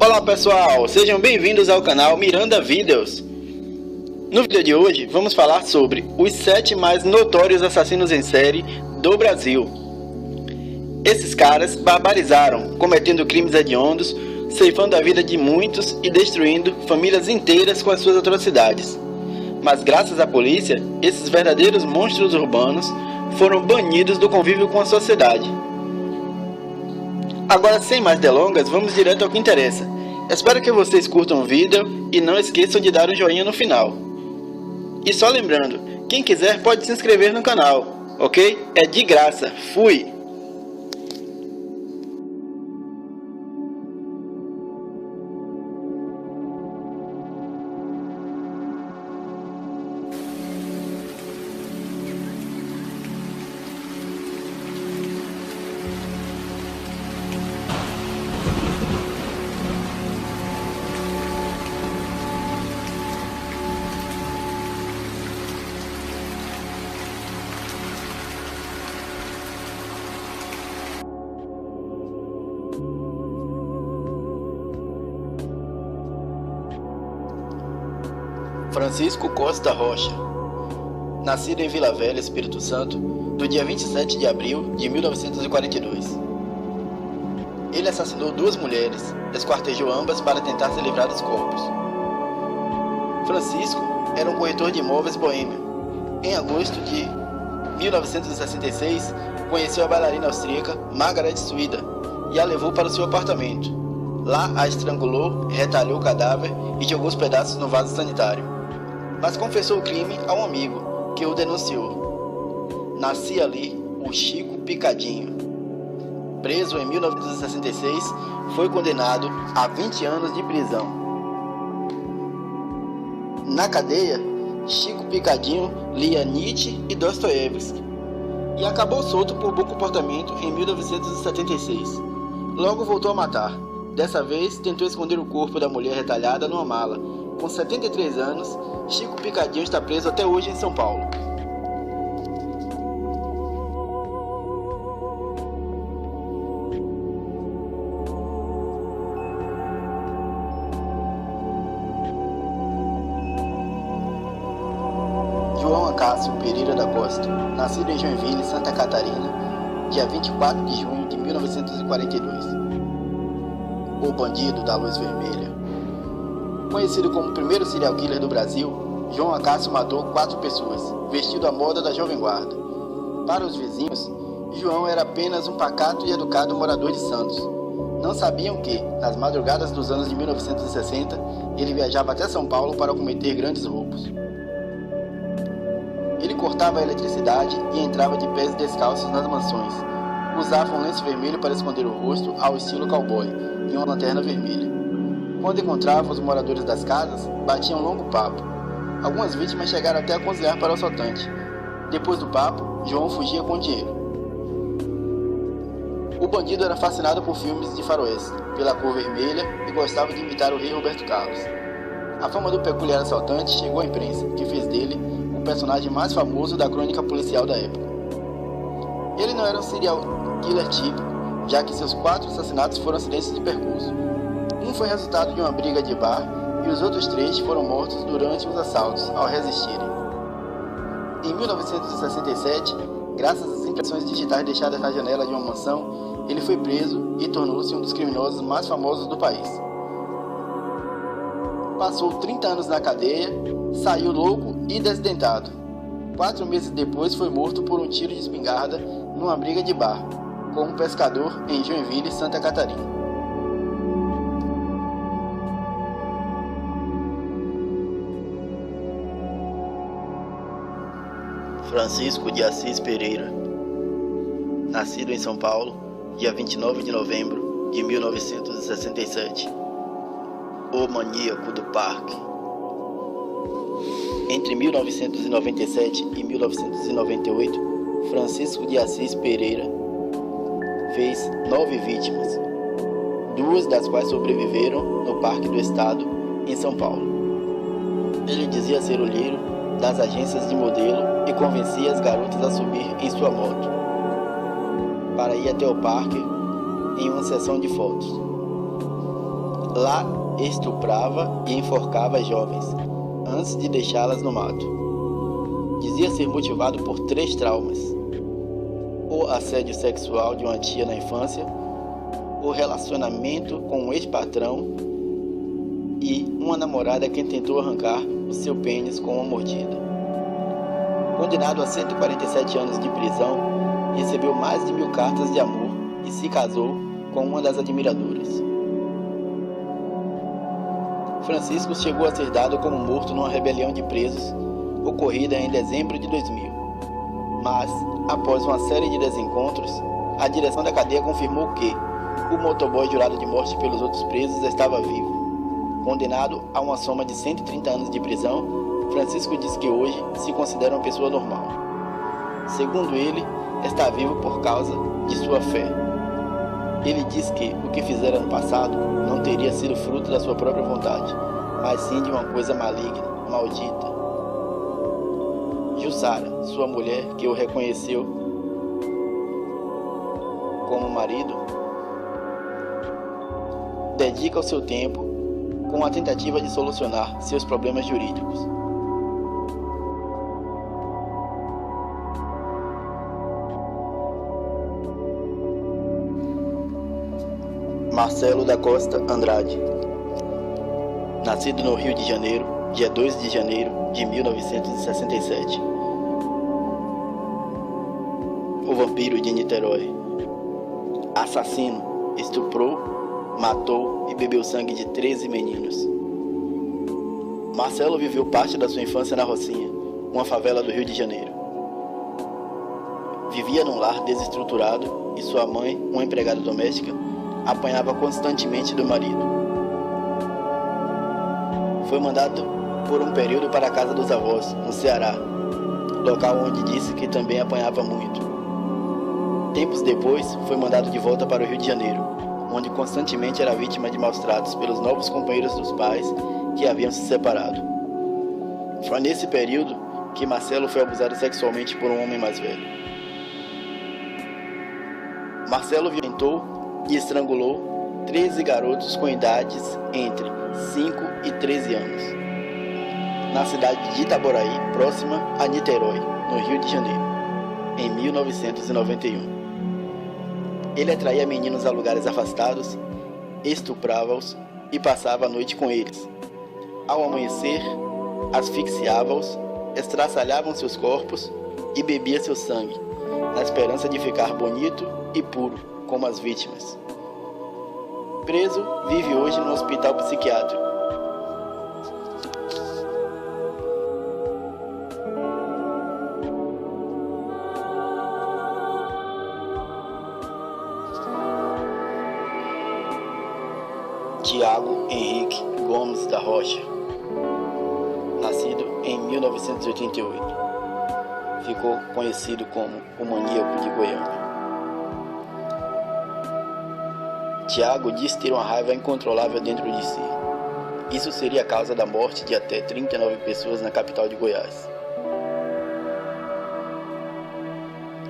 Olá pessoal, sejam bem-vindos ao canal Miranda Videos. No vídeo de hoje vamos falar sobre os 7 mais notórios assassinos em série do Brasil. Esses caras barbarizaram, cometendo crimes hediondos, ceifando a vida de muitos e destruindo famílias inteiras com as suas atrocidades. Mas graças à polícia, esses verdadeiros monstros urbanos foram banidos do convívio com a sociedade. Agora, sem mais delongas, vamos direto ao que interessa. Espero que vocês curtam o vídeo e não esqueçam de dar um joinha no final. E só lembrando, quem quiser pode se inscrever no canal, ok? É de graça. Fui! Francisco Costa Rocha, nascido em Vila Velha, Espírito Santo, no dia 27 de abril de 1942. Ele assassinou 2 mulheres, esquartejou ambas para tentar se livrar dos corpos. Francisco era um corretor de imóveis boêmio. Em agosto de 1966, conheceu a bailarina austríaca Margaret Suida e a levou para o seu apartamento. Lá a estrangulou, retalhou o cadáver e jogou os pedaços no vaso sanitário. Mas confessou o crime a um amigo, que o denunciou. Nascia ali o Chico Picadinho. Preso em 1966, foi condenado a 20 anos de prisão. Na cadeia, Chico Picadinho lia Nietzsche e Dostoiévski e acabou solto por bom comportamento em 1976. Logo voltou a matar. Dessa vez, tentou esconder o corpo da mulher retalhada numa mala. Com 73 anos, Chico Picadinho está preso até hoje em São Paulo. João Acácio Pereira da Costa, nascido em Joinville, Santa Catarina, dia 24 de junho de 1942. O bandido da luz vermelha. Conhecido como o primeiro serial killer do Brasil, João Acácio matou 4 pessoas, vestido à moda da Jovem Guarda. Para os vizinhos, João era apenas um pacato e educado morador de Santos. Não sabiam que, nas madrugadas dos anos de 1960, ele viajava até São Paulo para cometer grandes roubos. Ele cortava a eletricidade e entrava de pés descalços nas mansões. Usava um lenço vermelho para esconder o rosto ao estilo cowboy e uma lanterna vermelha. Quando encontrava os moradores das casas, batiam um longo papo. Algumas vítimas chegaram até a aconselhar para o assaltante. Depois do papo, João fugia com dinheiro. O bandido era fascinado por filmes de faroeste, pela cor vermelha e gostava de imitar o rei Roberto Carlos. A fama do peculiar assaltante chegou à imprensa, que fez dele o personagem mais famoso da crônica policial da época. Ele não era um serial killer típico, já que seus 4 assassinatos foram acidentes de percurso. Um foi resultado de uma briga de bar e os outros 3 foram mortos durante os assaltos, ao resistirem. Em 1967, graças às impressões digitais deixadas na janela de uma mansão, ele foi preso e tornou-se um dos criminosos mais famosos do país. Passou 30 anos na cadeia, saiu louco e desdentado. 4 meses depois foi morto por um tiro de espingarda numa briga de bar, com um pescador em Joinville, Santa Catarina. Francisco de Assis Pereira, nascido em São Paulo, dia 29 de novembro de 1967. O maníaco do parque. Entre 1997 e 1998, Francisco de Assis Pereira fez 9 vítimas, 2 das quais sobreviveram no Parque do Estado, em São Paulo. Ele dizia ser olheiro das agências de modelo e convencia as garotas a subir em sua moto para ir até o parque em uma sessão de fotos. Lá estuprava e enforcava as jovens, antes de deixá-las no mato. Dizia ser motivado por 3 traumas: o assédio sexual de uma tia na infância, o relacionamento com um ex-patrão e uma namorada que tentou arrancar o seu pênis com uma mordida. Condenado a 147 anos de prisão, recebeu mais de 1000 cartas de amor e se casou com uma das admiradoras. Francisco chegou a ser dado como morto numa rebelião de presos ocorrida em dezembro de 2000. Mas, após uma série de desencontros, a direção da cadeia confirmou que o motoboy jurado de morte pelos outros presos estava vivo. Condenado a uma soma de 130 anos de prisão, Francisco diz que hoje se considera uma pessoa normal. Segundo ele, está vivo por causa de sua fé. Ele diz que o que fizera no passado não teria sido fruto da sua própria vontade, mas sim de uma coisa maligna, maldita. Jussara, sua mulher, que o reconheceu como marido, dedica o seu tempo com a tentativa de solucionar seus problemas jurídicos. Marcelo da Costa Andrade, nascido no Rio de Janeiro, dia 2 de janeiro de 1967. O vampiro de Niterói. Assassino, estuprou, matou e bebeu sangue de 13 meninos. Marcelo viveu parte da sua infância na Rocinha, uma favela do Rio de Janeiro. Vivia num lar desestruturado e sua mãe, uma empregada doméstica, apanhava constantemente do marido. Foi mandado por um período para a casa dos avós, no Ceará, local onde disse que também apanhava muito. Tempos depois, foi mandado de volta para o Rio de Janeiro, onde constantemente era vítima de maus tratos pelos novos companheiros dos pais que haviam se separado. Foi nesse período que Marcelo foi abusado sexualmente por um homem mais velho. Marcelo violentou e estrangulou 13 garotos com idades entre 5 e 13 anos, na cidade de Itaboraí, próxima a Niterói, no Rio de Janeiro, em 1991. Ele atraía meninos a lugares afastados, estuprava-os e passava a noite com eles. Ao amanhecer, asfixiava-os, estraçalhava seus corpos e bebia seu sangue, na esperança de ficar bonito e puro, como as vítimas. Preso, vive hoje no hospital psiquiátrico. Tiago Henrique Gomes da Rocha, nascido em 1988, ficou conhecido como o Maníaco de Goiânia. Tiago diz ter uma raiva incontrolável dentro de si. Isso seria a causa da morte de até 39 pessoas na capital de Goiás.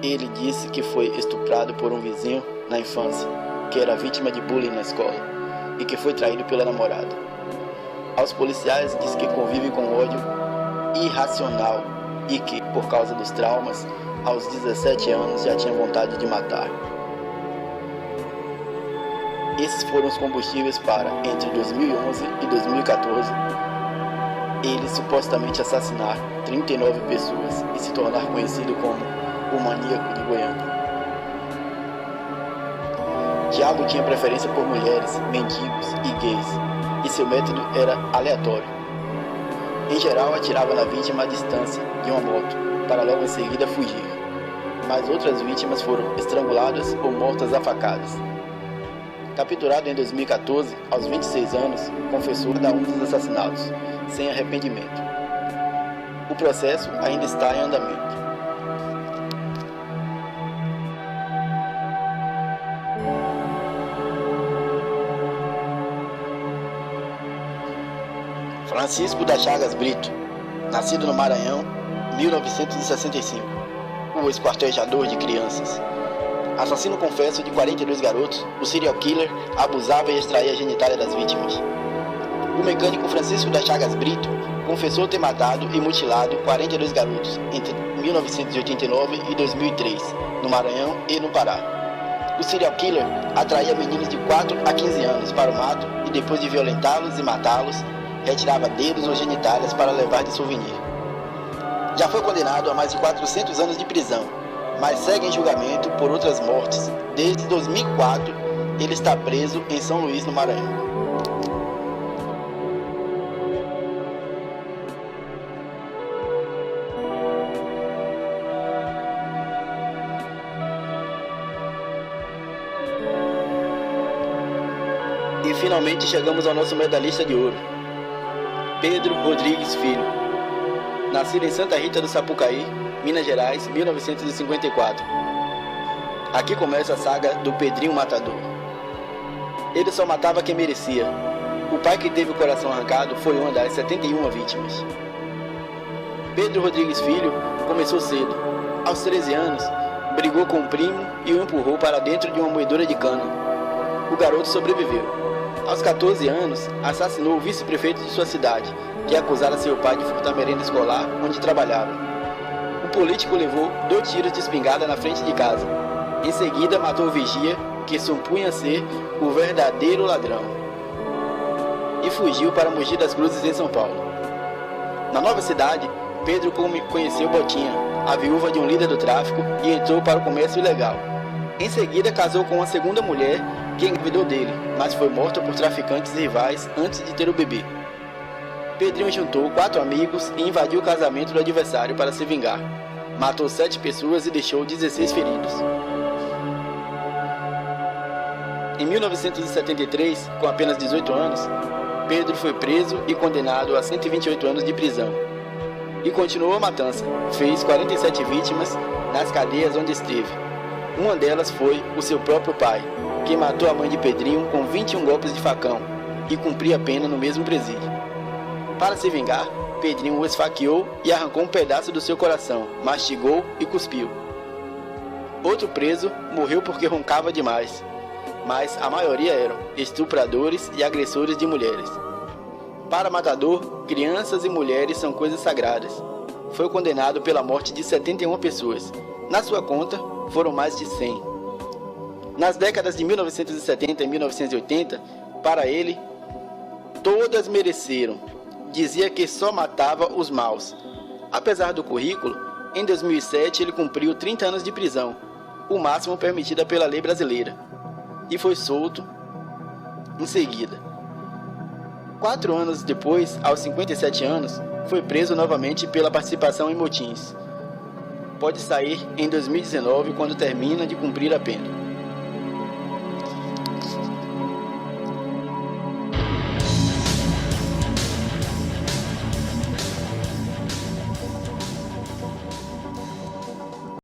Ele disse que foi estuprado por um vizinho na infância, que era vítima de bullying na escola e que foi traído pela namorada. Aos policiais diz que convive com ódio irracional e que, por causa dos traumas, aos 17 anos já tinha vontade de matar. Esses foram os combustíveis para, entre 2011 e 2014, ele supostamente assassinar 39 pessoas e se tornar conhecido como o Maníaco de Goiânia. Tiago tinha preferência por mulheres, mendigos e gays, e seu método era aleatório. Em geral, atirava na vítima à distância de uma moto, para logo em seguida fugir. Mas outras vítimas foram estranguladas ou mortas a facadas. Capturado em 2014, aos 26 anos, confessou cada um dos assassinatos, sem arrependimento. O processo ainda está em andamento. Francisco das Chagas Brito, nascido no Maranhão, 1965, o esquartejador de crianças. Assassino confesso de 42 garotos, o serial killer abusava e extraía a genitália das vítimas. O mecânico Francisco das Chagas Brito confessou ter matado e mutilado 42 garotos entre 1989 e 2003, no Maranhão e no Pará. O serial killer atraía meninos de 4 a 15 anos para o mato e depois de violentá-los e matá-los, retirava dedos ou genitálias para levar de souvenir. Já foi condenado a mais de 400 anos de prisão, mas segue em julgamento por outras mortes. Desde 2004, ele está preso em São Luís, no Maranhão. E finalmente chegamos ao nosso medalhista de ouro, Pedro Rodrigues Filho. Nascido em Santa Rita do Sapucaí, Minas Gerais, 1954. Aqui começa a saga do Pedrinho Matador. Ele só matava quem merecia. O pai que teve o coração arrancado foi uma das 71 vítimas. Pedro Rodrigues Filho começou cedo. Aos 13 anos, brigou com um primo e o empurrou para dentro de uma moedora de cana. O garoto sobreviveu. Aos 14 anos, assassinou o vice-prefeito de sua cidade, que acusara seu pai de furtar merenda escolar onde trabalhava. O político levou 2 tiros de espingarda na frente de casa. Em seguida, matou o vigia, que supunha ser o verdadeiro ladrão, e fugiu para Mogi das Cruzes, em São Paulo. Na nova cidade, Pedro conheceu Botinha, a viúva de um líder do tráfico, e entrou para o comércio ilegal. Em seguida, casou com uma segunda mulher, que engravidou dele, mas foi morta por traficantes rivais antes de ter o bebê. Pedrinho juntou 4 amigos e invadiu o casamento do adversário para se vingar. Matou 7 pessoas e deixou 16 feridos. Em 1973, com apenas 18 anos, Pedro foi preso e condenado a 128 anos de prisão. E continuou a matança. Fez 47 vítimas nas cadeias onde esteve. Uma delas foi o seu próprio pai, que matou a mãe de Pedrinho com 21 golpes de facão e cumpria a pena no mesmo presídio. Para se vingar, Pedrinho o esfaqueou e arrancou um pedaço do seu coração, mastigou e cuspiu. Outro preso morreu porque roncava demais, mas a maioria eram estupradores e agressores de mulheres. Para Matador, crianças e mulheres são coisas sagradas. Foi condenado pela morte de 71 pessoas. Na sua conta, foram mais de 100. Nas décadas de 1970 e 1980, para ele, todas mereceram. Dizia que só matava os maus. Apesar do currículo, em 2007 ele cumpriu 30 anos de prisão, o máximo permitida pela lei brasileira, e foi solto em seguida. 4 anos depois, aos 57 anos, foi preso novamente pela participação em motins. Pode sair em 2019 quando termina de cumprir a pena.